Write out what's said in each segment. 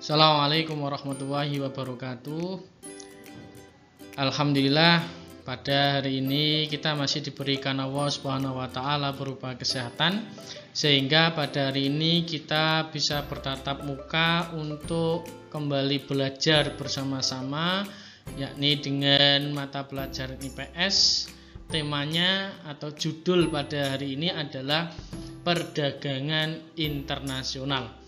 Assalamualaikum warahmatullahi wabarakatuh. Alhamdulillah, pada hari ini kita masih diberikan Allah Subhanahu wa taala berupa kesehatan, sehingga pada hari ini kita bisa bertatap muka untuk kembali belajar bersama-sama, yakni dengan mata pelajaran IPS. Temanya atau judul pada hari ini adalah perdagangan internasional.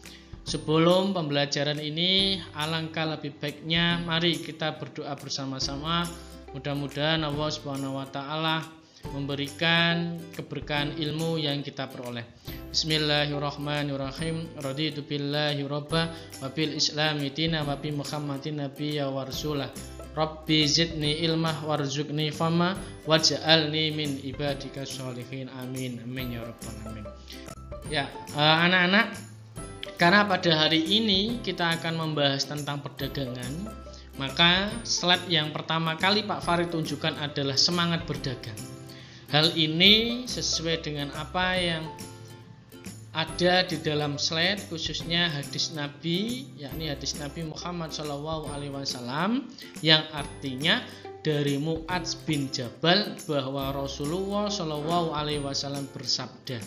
Sebelum pembelajaran ini, alangkah lebih baiknya mari kita berdoa bersama-sama. Mudah-mudahan Allah Subhanahu wa taala memberikan keberkahan ilmu yang kita peroleh. Bismillahirrahmanirrahim. Raditu billahi robba wa bil islami dina wa bi Muhammadin nabiyya wa rasulah. Rabbi zidni ilmah warzuqni fama waj'alni min ibadika sholihin. Amin. Amin ya rabbal alamin. Ya, anak-anak, karena pada hari ini kita akan membahas tentang perdagangan, maka slide yang pertama kali Pak Farid tunjukkan adalah semangat berdagang. Hal ini sesuai dengan apa yang ada di dalam slide, khususnya hadis Nabi, yakni hadis Nabi Muhammad SAW, yang artinya dari Mu'adz bin Jabal bahwa Rasulullah SAW bersabda,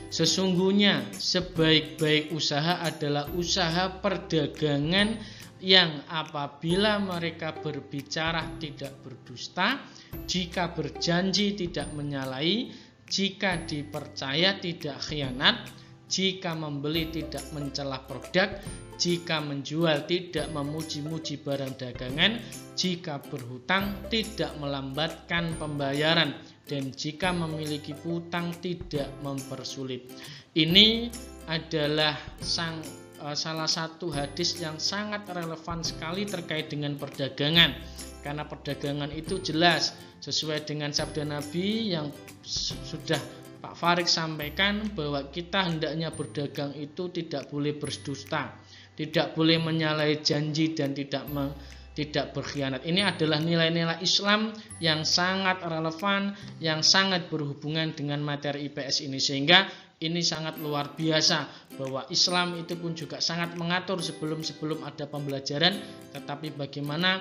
sesungguhnya sebaik-baik usaha adalah usaha perdagangan yang apabila mereka berbicara tidak berdusta, jika berjanji tidak menyalahi, jika dipercaya tidak khianat, jika membeli tidak mencela produk, jika menjual tidak memuji-muji barang dagangan, jika berhutang tidak melambatkan pembayaran, dan jika memiliki hutang tidak mempersulit. Ini adalah salah satu hadis yang sangat relevan sekali terkait dengan perdagangan, karena perdagangan itu jelas sesuai dengan sabda Nabi yang sudah Pak Farid sampaikan, bahwa kita hendaknya berdagang itu tidak boleh berdusta, tidak boleh menyalahi janji, dan tidak berkhianat. Ini adalah nilai-nilai Islam yang sangat relevan, yang sangat berhubungan dengan materi IPS ini, sehingga ini sangat luar biasa bahwa Islam itu pun juga sangat mengatur sebelum ada pembelajaran, tetapi bagaimana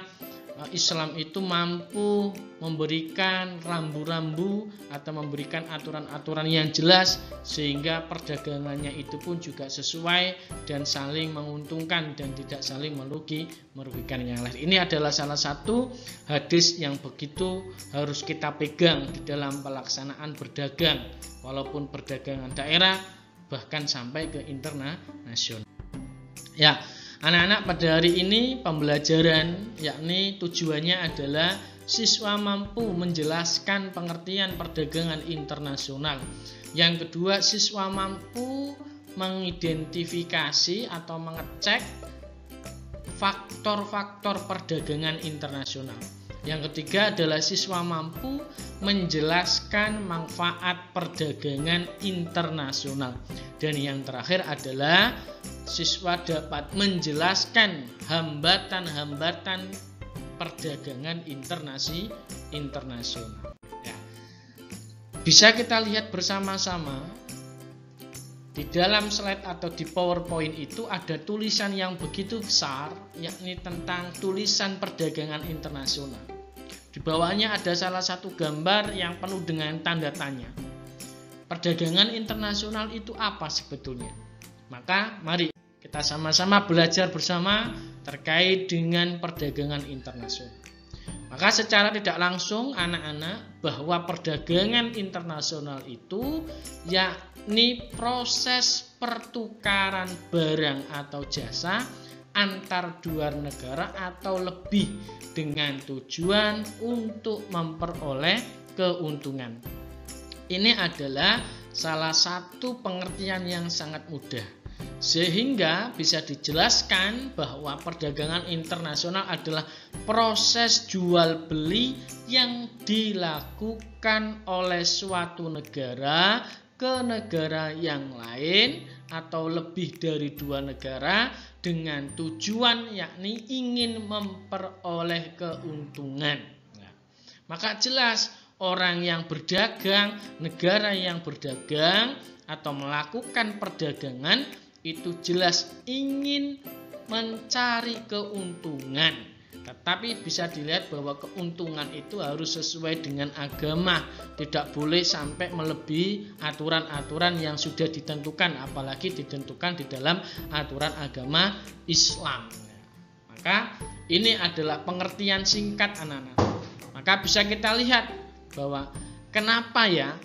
Islam itu mampu memberikan rambu-rambu atau memberikan aturan-aturan yang jelas, sehingga perdagangannya itu pun juga sesuai dan saling menguntungkan dan tidak saling merugikan yang lain. Ini adalah salah satu hadis yang begitu harus kita pegang di dalam pelaksanaan berdagang, walaupun perdagangan daerah bahkan sampai ke internasional. Ya, anak-anak, pada hari ini pembelajaran, yakni tujuannya adalah siswa mampu menjelaskan pengertian perdagangan internasional. Yang kedua, siswa mampu mengidentifikasi atau mengecek faktor-faktor perdagangan internasional. Yang ketiga adalah siswa mampu menjelaskan manfaat perdagangan internasional. Dan yang terakhir adalah siswa dapat menjelaskan hambatan-hambatan perdagangan internasional. Ya. Bisa kita lihat bersama-sama di dalam slide atau di PowerPoint itu ada tulisan yang begitu besar, yakni tentang tulisan perdagangan internasional. Di bawahnya ada salah satu gambar yang penuh dengan tanda tanya. Perdagangan internasional itu apa sebetulnya? Maka mari kita sama-sama belajar bersama terkait dengan perdagangan internasional. Maka secara tidak langsung anak-anak, bahwa perdagangan internasional itu yakni proses pertukaran barang atau jasa antar dua negara atau lebih dengan tujuan untuk memperoleh keuntungan. Ini adalah salah satu pengertian yang sangat mudah, sehingga bisa dijelaskan bahwa perdagangan internasional adalah proses jual beli yang dilakukan oleh suatu negara ke negara yang lain atau lebih dari dua negara dengan tujuan yakni ingin memperoleh keuntungan. Nah, maka jelas orang yang berdagang, negara yang berdagang atau melakukan perdagangan itu jelas ingin mencari keuntungan. Tetapi bisa dilihat bahwa keuntungan itu harus sesuai dengan agama, tidak boleh sampai melebihi aturan-aturan yang sudah ditentukan, apalagi ditentukan di dalam aturan agama Islam. Maka ini adalah pengertian singkat anak-anak. Maka bisa kita lihat bahwa kenapa ya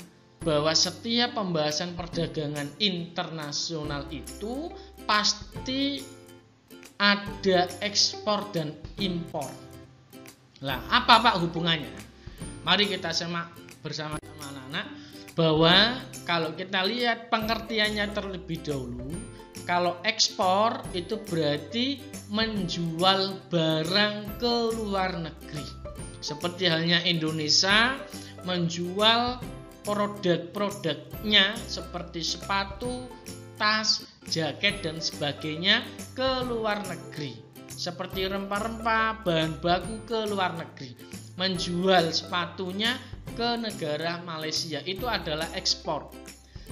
bahwa setiap pembahasan perdagangan internasional itu pasti ada ekspor dan impor. Lah, apa Pak hubungannya? Mari kita simak bersama-sama anak-anak bahwa kalau kita lihat pengertiannya terlebih dahulu, kalau ekspor itu berarti menjual barang ke luar negeri. Seperti halnya Indonesia menjual produk-produknya seperti sepatu, tas, jaket dan sebagainya ke luar negeri. Seperti rempah-rempah, bahan baku ke luar negeri. Menjual sepatunya ke negara Malaysia itu adalah ekspor.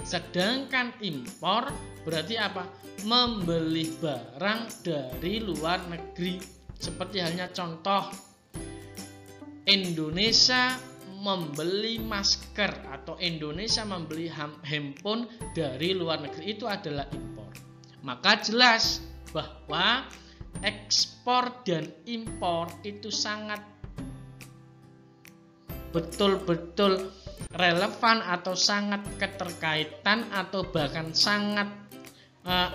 Sedangkan impor berarti apa? Membeli barang dari luar negeri. Seperti halnya contoh Indonesia membeli masker atau Indonesia membeli handphone dari luar negeri, itu adalah impor. Maka jelas bahwa ekspor dan impor itu sangat betul-betul relevan atau sangat keterkaitan atau bahkan sangat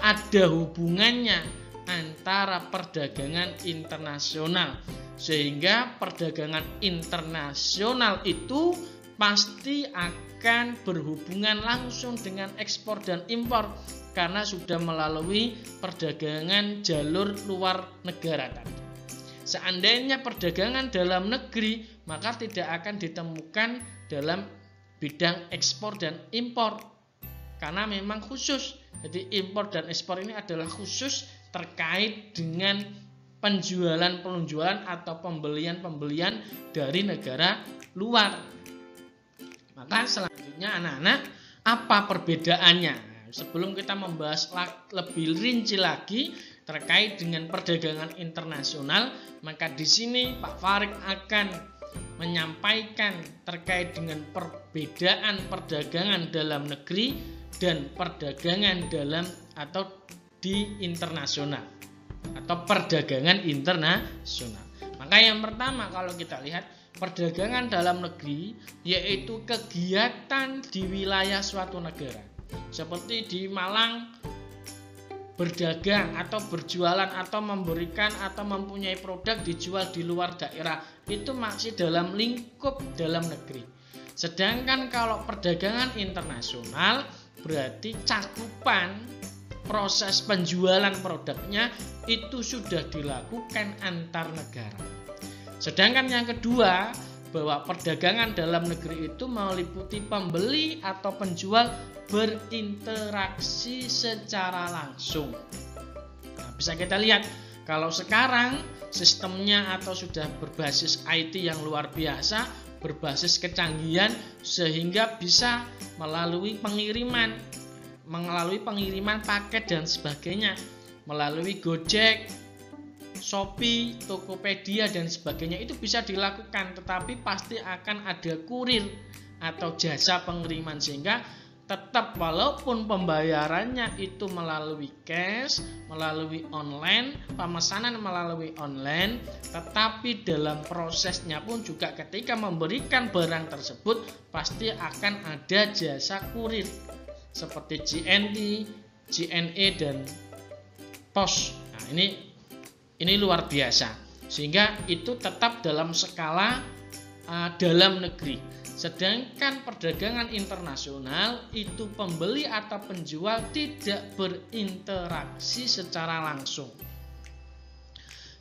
ada hubungannya antara perdagangan internasional. Sehingga perdagangan internasional itu pasti akan berhubungan langsung dengan ekspor dan impor karena sudah melalui perdagangan jalur luar negara tadi. Seandainya perdagangan dalam negeri, maka tidak akan ditemukan dalam bidang ekspor dan impor karena memang khusus. Jadi impor dan ekspor ini adalah khusus terkait dengan penjualan atau pembelian dari negara luar. Maka selanjutnya anak-anak, apa perbedaannya? Sebelum kita membahas lebih rinci lagi terkait dengan perdagangan internasional, maka di sini Pak Farid akan menyampaikan terkait dengan perbedaan perdagangan dalam negeri dan perdagangan dalam atau di internasional atau perdagangan internasional. Maka yang pertama kalau kita lihat perdagangan dalam negeri yaitu kegiatan di wilayah suatu negara. Seperti di Malang berdagang atau berjualan atau memberikan atau mempunyai produk dijual di luar daerah, itu masih dalam lingkup dalam negeri. Sedangkan kalau perdagangan internasional berarti cakupan proses penjualan produknya itu sudah dilakukan antar negara. Sedangkan yang kedua, bahwa perdagangan dalam negeri itu meliputi pembeli atau penjual berinteraksi secara langsung. Nah, bisa kita lihat kalau sekarang sistemnya atau sudah berbasis IT yang luar biasa, berbasis kecanggihan sehingga bisa melalui pengiriman paket dan sebagainya, melalui Gojek, Shopee, Tokopedia dan sebagainya itu bisa dilakukan, tetapi pasti akan ada kurir atau jasa pengiriman sehingga tetap walaupun pembayarannya itu melalui cash, melalui online, pemesanan melalui online, tetapi dalam prosesnya pun juga ketika memberikan barang tersebut pasti akan ada jasa kurir seperti JNT, JNE dan POS. Nah, ini luar biasa. Sehingga itu tetap dalam skala dalam negeri. Sedangkan perdagangan internasional itu pembeli atau penjual tidak berinteraksi secara langsung.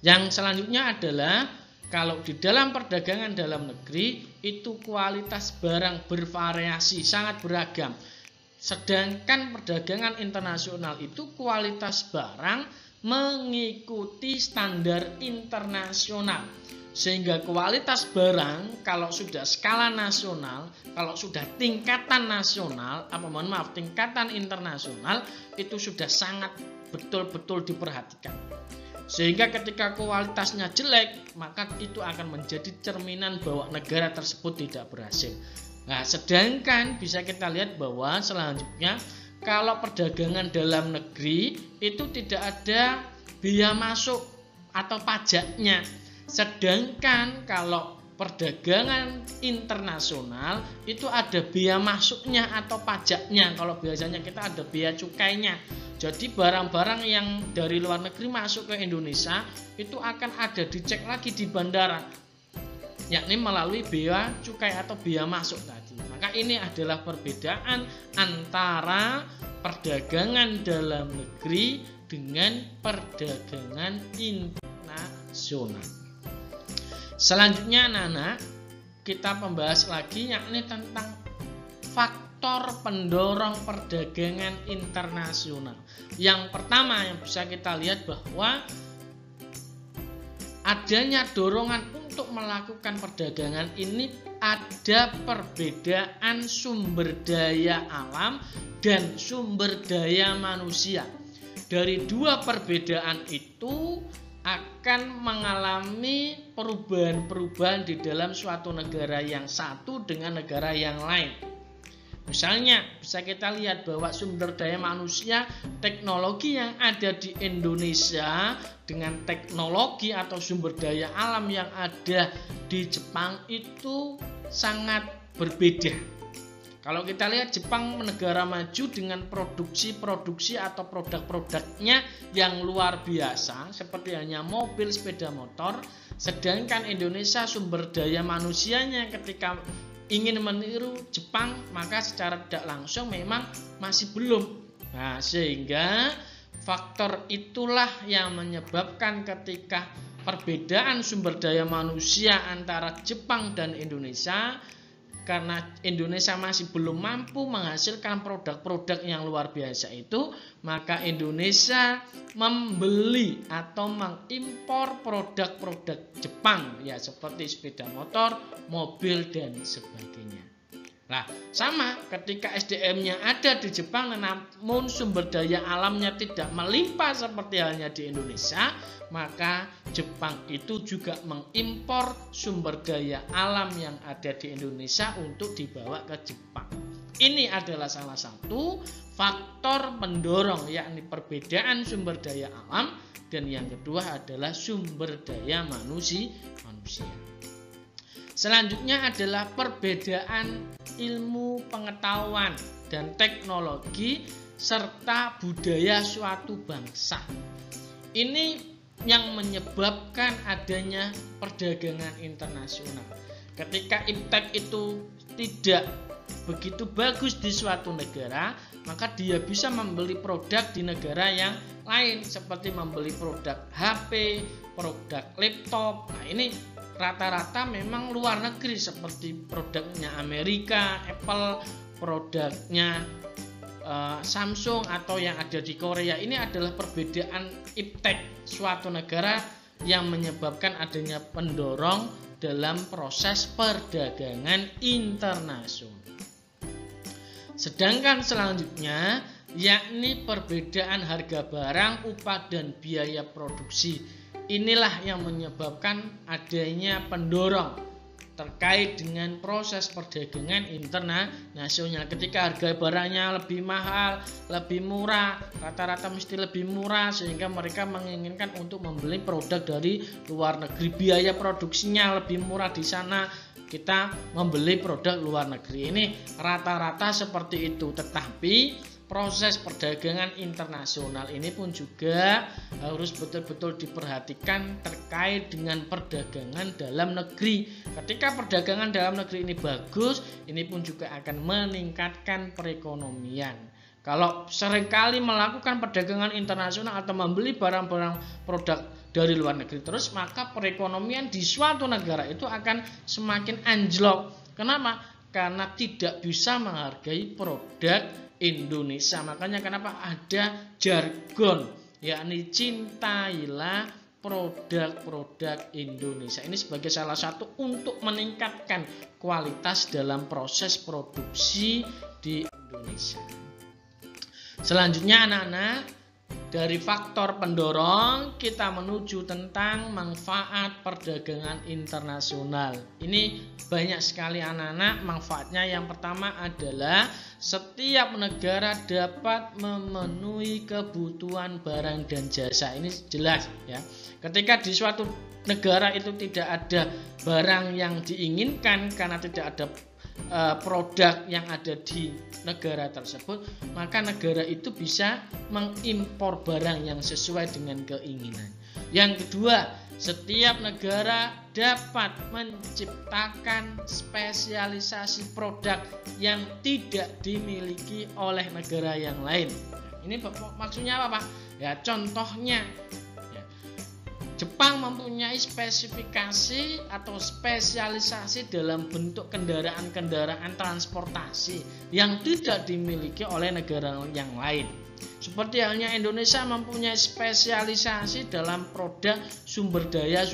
Yang selanjutnya adalah kalau di dalam perdagangan dalam negeri itu kualitas barang bervariasi, sangat beragam. Sedangkan perdagangan internasional itu kualitas barang mengikuti standar internasional. Sehingga kualitas barang kalau sudah skala nasional, kalau sudah tingkatan nasional, tingkatan internasional itu sudah sangat betul-betul diperhatikan. Sehingga ketika kualitasnya jelek, maka itu akan menjadi cerminan bahwa negara tersebut tidak berhasil. Nah, sedangkan bisa kita lihat bahwa selanjutnya kalau perdagangan dalam negeri itu tidak ada biaya masuk atau pajaknya. Sedangkan kalau perdagangan internasional itu ada biaya masuknya atau pajaknya. Kalau biasanya kita ada biaya cukainya. Jadi barang-barang yang dari luar negeri masuk ke Indonesia itu akan ada dicek lagi di bandara, yakni melalui biaya cukai atau biaya masuk tadi. Maka ini adalah perbedaan antara perdagangan dalam negeri dengan perdagangan internasional. Selanjutnya anak-anak, kita membahas lagi yakni tentang faktor pendorong perdagangan internasional. Yang pertama yang bisa kita lihat bahwa adanya dorongan untuk melakukan perdagangan ini ada perbedaan sumber daya alam dan sumber daya manusia. Dari dua perbedaan itu akan mengalami perubahan-perubahan di dalam suatu negara yang satu dengan negara yang lain. Misalnya bisa kita lihat bahwa sumber daya manusia, teknologi yang ada di Indonesia dengan teknologi atau sumber daya alam yang ada di Jepang itu sangat berbeda. Kalau kita lihat Jepang negara maju dengan produksi atau produk-produknya yang luar biasa seperti hanya mobil, sepeda motor. Sedangkan Indonesia sumber daya manusianya ketika ingin meniru Jepang maka secara tidak langsung memang masih belum. Nah, sehingga faktor itulah yang menyebabkan ketika perbedaan sumber daya manusia antara Jepang dan Indonesia, karena Indonesia masih belum mampu menghasilkan produk-produk yang luar biasa itu, maka Indonesia membeli atau mengimpor produk-produk Jepang ya seperti sepeda motor, mobil dan sebagainya. Nah, sama ketika SDM-nya ada di Jepang namun sumber daya alamnya tidak melimpah seperti halnya di Indonesia, maka Jepang itu juga mengimpor sumber daya alam yang ada di Indonesia untuk dibawa ke Jepang. Ini adalah salah satu faktor pendorong, yakni perbedaan sumber daya alam, dan yang kedua adalah sumber daya manusia. Selanjutnya adalah perbedaan ilmu pengetahuan dan teknologi serta budaya suatu bangsa. Ini yang menyebabkan adanya perdagangan internasional. Ketika iptek itu tidak begitu bagus di suatu negara, maka dia bisa membeli produk di negara yang lain seperti membeli produk HP, produk laptop. Nah, ini rata-rata memang luar negeri seperti produknya Amerika, Apple, produknya Samsung atau yang ada di Korea. Ini adalah perbedaan iptek suatu negara yang menyebabkan adanya pendorong dalam proses perdagangan internasional. Sedangkan selanjutnya yakni perbedaan harga barang, upah dan biaya produksi. Inilah yang menyebabkan adanya pendorong terkait dengan proses perdagangan internasional. Ketika harga barangnya lebih mahal, lebih murah, rata-rata mesti lebih murah, sehingga mereka menginginkan untuk membeli produk dari luar negeri. Biaya produksinya lebih murah di sana, kita membeli produk luar negeri. Ini rata-rata seperti itu. Tetapi proses perdagangan internasional ini pun juga harus betul-betul diperhatikan terkait dengan perdagangan dalam negeri. Ketika perdagangan dalam negeri ini bagus, ini pun juga akan meningkatkan perekonomian. Kalau seringkali melakukan perdagangan internasional atau membeli barang-barang produk dari luar negeri terus, maka perekonomian di suatu negara itu akan semakin anjlok. Kenapa? Karena tidak bisa menghargai produk Indonesia. Makanya kenapa ada jargon, yakni cintailah produk-produk Indonesia. Ini sebagai salah satu untuk meningkatkan kualitas dalam proses produksi di Indonesia. Selanjutnya anak-anak, dari faktor pendorong kita menuju tentang manfaat perdagangan internasional. Ini banyak sekali anak-anak manfaatnya. Yang pertama adalah setiap negara dapat memenuhi kebutuhan barang dan jasa. Ini jelas ya. Ketika di suatu negara itu tidak ada barang yang diinginkan karena tidak ada produk yang ada di negara tersebut, maka negara itu bisa mengimpor barang yang sesuai dengan keinginan. Yang kedua, setiap negara dapat menciptakan spesialisasi produk yang tidak dimiliki oleh negara yang lain. Ini maksudnya apa, Pak? Ya, contohnya Jepang mempunyai spesifikasi atau spesialisasi dalam bentuk kendaraan-kendaraan transportasi yang tidak dimiliki oleh negara yang lain. Seperti halnya Indonesia mempunyai spesialisasi dalam produk sumber daya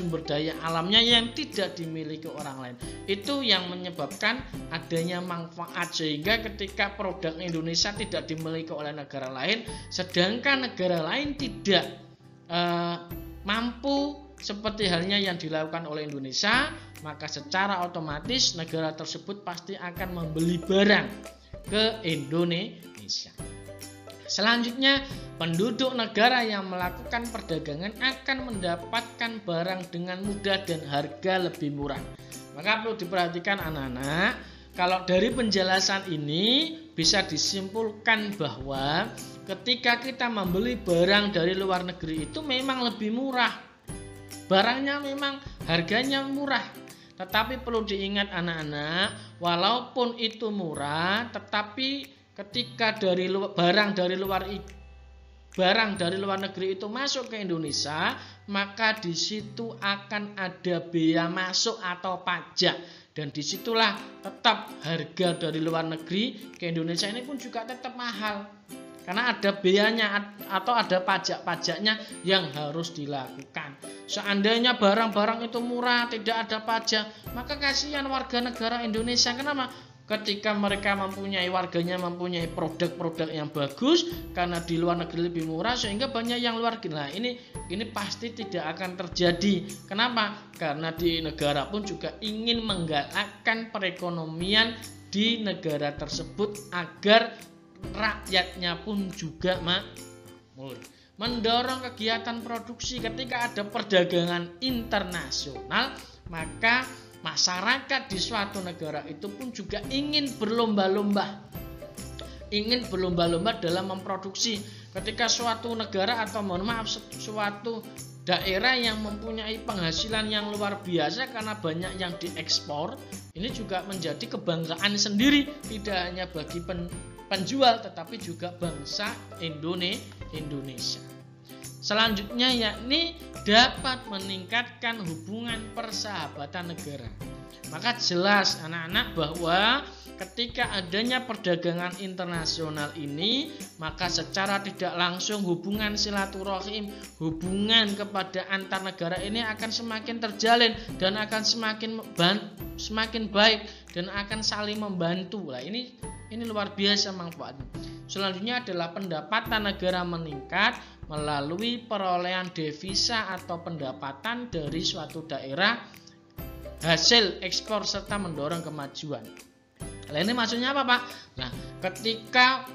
alamnya yang tidak dimiliki orang lain. Itu yang menyebabkan adanya manfaat, sehingga ketika produk Indonesia tidak dimiliki oleh negara lain, sedangkan negara lain tidak mampu seperti halnya yang dilakukan oleh Indonesia, maka secara otomatis negara tersebut pasti akan membeli barang ke Indonesia. Selanjutnya, penduduk negara yang melakukan perdagangan akan mendapatkan barang dengan mudah dan harga lebih murah. Maka perlu diperhatikan anak-anak, kalau dari penjelasan ini bisa disimpulkan bahwa ketika kita membeli barang dari luar negeri itu memang lebih murah. Barangnya memang harganya murah. Tetapi perlu diingat anak-anak, walaupun itu murah, tetapi ketika barang dari luar negeri itu masuk ke Indonesia, maka di situ akan ada bea masuk atau pajak. Dan disitulah tetap harga dari luar negeri ke Indonesia ini pun juga tetap mahal. Karena ada beanya atau ada pajak-pajaknya yang harus dilakukan. Seandainya barang-barang itu murah, tidak ada pajak, maka kasihan warga negara Indonesia. Kenapa? Ketika mereka warganya mempunyai produk-produk yang bagus, karena di luar negeri lebih murah, sehingga banyak yang luar negeri. Nah, ini pasti tidak akan terjadi. Kenapa? Karena di negara pun juga ingin menggalakkan perekonomian di negara tersebut agar rakyatnya pun juga makmur. Mendorong kegiatan produksi. Ketika ada perdagangan internasional, maka masyarakat di suatu negara itu pun juga ingin berlomba-lomba dalam memproduksi. Ketika suatu negara atau suatu daerah yang mempunyai penghasilan yang luar biasa karena banyak yang diekspor, ini juga menjadi kebanggaan sendiri, tidak hanya bagi penjual tetapi juga bangsa Indonesia. Selanjutnya yakni dapat meningkatkan hubungan persahabatan negara. Maka jelas anak-anak bahwa ketika adanya perdagangan internasional ini, maka secara tidak langsung hubungan silaturahim, hubungan kepada antar negara ini akan semakin terjalin dan akan semakin baik dan akan saling membantu. Nah, ini luar biasa manfaatnya. Selanjutnya adalah pendapatan negara meningkat melalui perolehan devisa atau pendapatan dari suatu daerah hasil ekspor serta mendorong kemajuan. Nah, ini maksudnya apa, Pak? Nah, ketika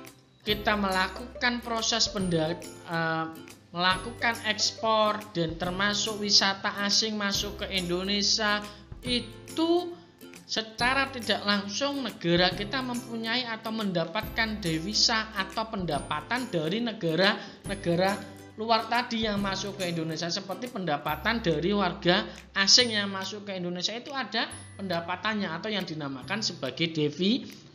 kita melakukan proses melakukan ekspor dan termasuk wisata asing masuk ke Indonesia, itu secara tidak langsung negara kita mempunyai atau mendapatkan devisa atau pendapatan dari negara-negara luar tadi yang masuk ke Indonesia, seperti pendapatan dari warga asing yang masuk ke Indonesia itu ada pendapatannya atau yang dinamakan sebagai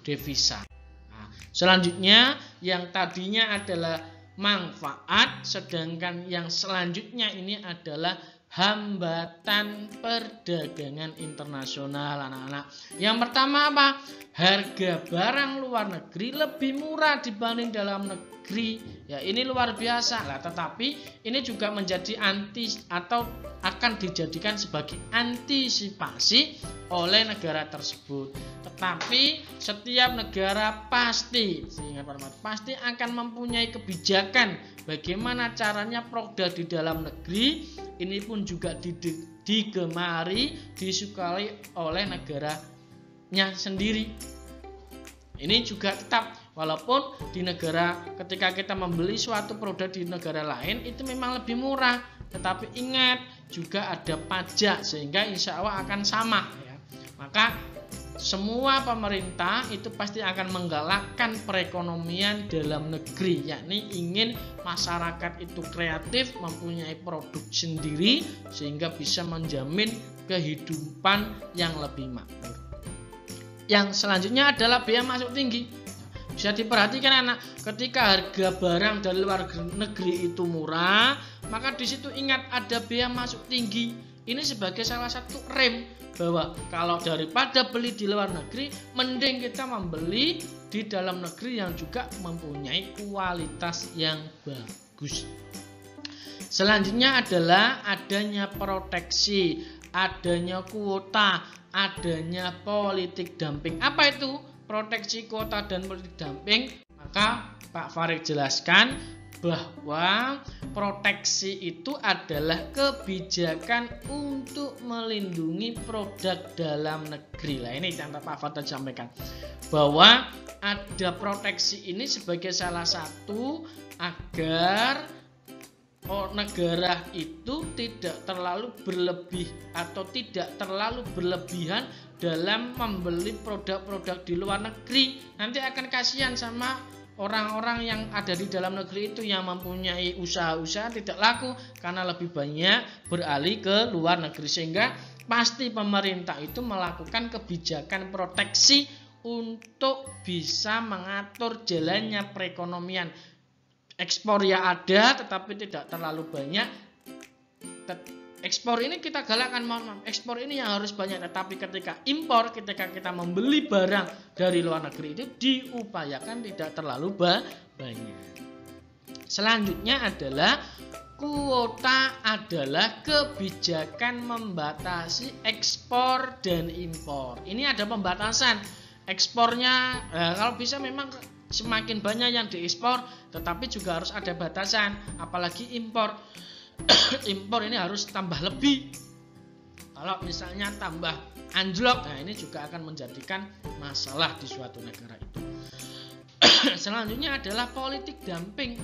devisa. Nah, selanjutnya yang tadinya adalah manfaat, sedangkan yang selanjutnya ini adalah hambatan perdagangan internasional anak-anak. Yang pertama apa? Harga barang luar negeri lebih murah dibanding dalam negeri Ya ini luar biasa lah, tetapi ini juga menjadi anti atau akan dijadikan sebagai antisipasi oleh negara tersebut. Tetapi setiap negara pasti akan mempunyai kebijakan bagaimana caranya produk di dalam negeri ini pun juga digemari, disukai oleh negaranya sendiri. Ini juga tetap, walaupun di negara ketika kita membeli suatu produk di negara lain itu memang lebih murah, tetapi ingat juga ada pajak sehingga insya Allah akan sama ya. Maka semua pemerintah itu pasti akan menggalakkan perekonomian dalam negeri, yakni ingin masyarakat itu kreatif, mempunyai produk sendiri sehingga bisa menjamin kehidupan yang lebih makmur. Yang selanjutnya adalah biaya masuk tinggi. Bisa diperhatikan anak, ketika harga barang dari luar negeri itu murah, maka di situ ingat ada biaya masuk tinggi. Ini sebagai salah satu rem bahwa kalau daripada beli di luar negeri, mending kita membeli di dalam negeri yang juga mempunyai kualitas yang bagus. Selanjutnya adalah adanya proteksi, adanya kuota, adanya politik dumping. Apa itu proteksi, kuota, dan politik dumping? Maka Pak Farid jelaskan bahwa proteksi itu adalah kebijakan untuk melindungi produk dalam negeri. Lah ini yang Pak Farid sampaikan bahwa ada proteksi ini sebagai salah satu agar negara itu tidak terlalu berlebih atau tidak terlalu berlebihan dalam membeli produk-produk di luar negeri. Nanti akan kasihan sama orang-orang yang ada di dalam negeri itu yang mempunyai usaha-usaha tidak laku karena lebih banyak beralih ke luar negeri, sehingga pasti pemerintah itu melakukan kebijakan proteksi untuk bisa mengatur jalannya perekonomian. Ekspor ya ada, tetapi tidak terlalu banyak. Ekspor ini kita galakkan, ekspor ini yang harus banyak. Tetapi ketika impor, ketika kita membeli barang dari luar negeri itu diupayakan tidak terlalu banyak. Selanjutnya adalah kuota, adalah kebijakan membatasi ekspor dan impor. Ini ada pembatasan ekspornya, kalau bisa memang semakin banyak yang diekspor, tetapi juga harus ada batasan. Apalagi impor impor ini harus tambah lebih. Kalau misalnya tambah anjlok, nah ini juga akan menjadikan masalah di suatu negara itu. Selanjutnya adalah politik dumping,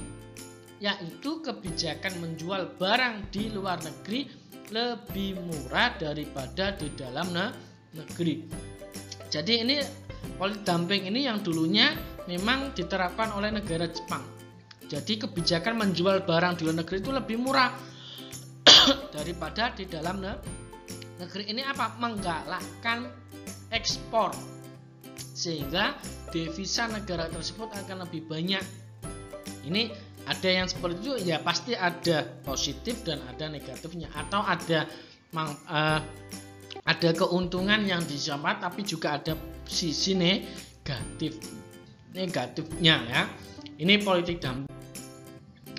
yaitu kebijakan menjual barang di luar negeri lebih murah daripada di dalam negeri. Jadi ini politik dumping ini yang dulunya memang diterapkan oleh negara Jepang. Jadi kebijakan menjual barang di luar negeri itu lebih murah daripada di dalam negeri. Ini apa? Menggalakkan ekspor, sehingga devisa negara tersebut akan lebih banyak. Ini ada yang seperti itu, ya pasti ada positif dan ada negatifnya, atau ada keuntungan yang didapat, tapi juga ada sisi negatifnya ya. Ini politik dumping.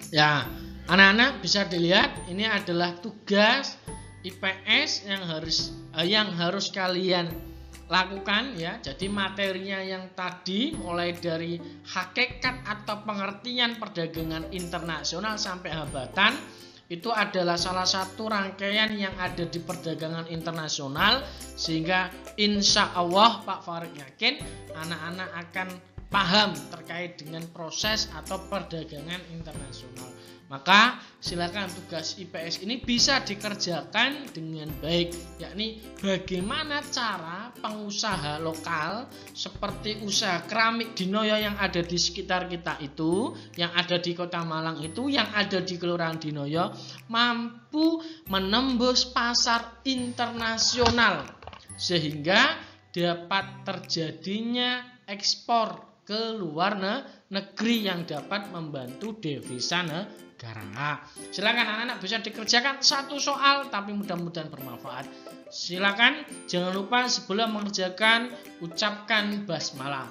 Ya, anak-anak bisa dilihat ini adalah tugas IPS yang harus kalian lakukan ya. Jadi materinya yang tadi mulai dari hakikat atau pengertian perdagangan internasional sampai hambatan itu adalah salah satu rangkaian yang ada di perdagangan internasional, sehingga insya Allah Pak Farid yakin anak-anak akan paham terkait dengan proses atau perdagangan internasional. Maka silakan tugas IPS ini bisa dikerjakan dengan baik, yakni bagaimana cara pengusaha lokal seperti usaha keramik Dinoyo yang ada di sekitar kita itu, yang ada di Kota Malang itu, yang ada di Kelurahan Dinoyo, mampu menembus pasar internasional sehingga dapat terjadinya ekspor ke luar negeri yang dapat membantu devisa negara. Silakan anak-anak bisa dikerjakan satu soal, tapi mudah-mudahan bermanfaat. Silakan jangan lupa sebelum mengerjakan ucapkan basmalah.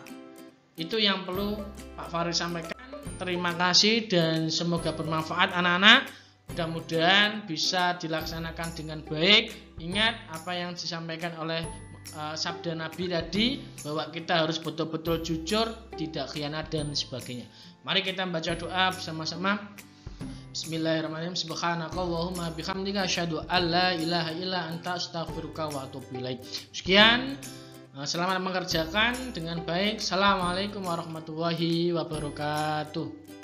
Itu yang perlu Pak Farid sampaikan. Terima kasih dan semoga bermanfaat anak-anak. Mudah-mudahan bisa dilaksanakan dengan baik. Ingat apa yang disampaikan oleh sabda Nabi tadi, bahwa kita harus betul-betul jujur, tidak khianat dan sebagainya. Mari kita baca doa bersama-sama. Bismillahirrahmanirrahim. Subhanakallahumma bihamdika asyhadu an la ilaha illa anta astaghfiruka wa atubu ilaik. Sekian, selamat mengerjakan dengan baik. Assalamualaikum warahmatullahi wabarakatuh.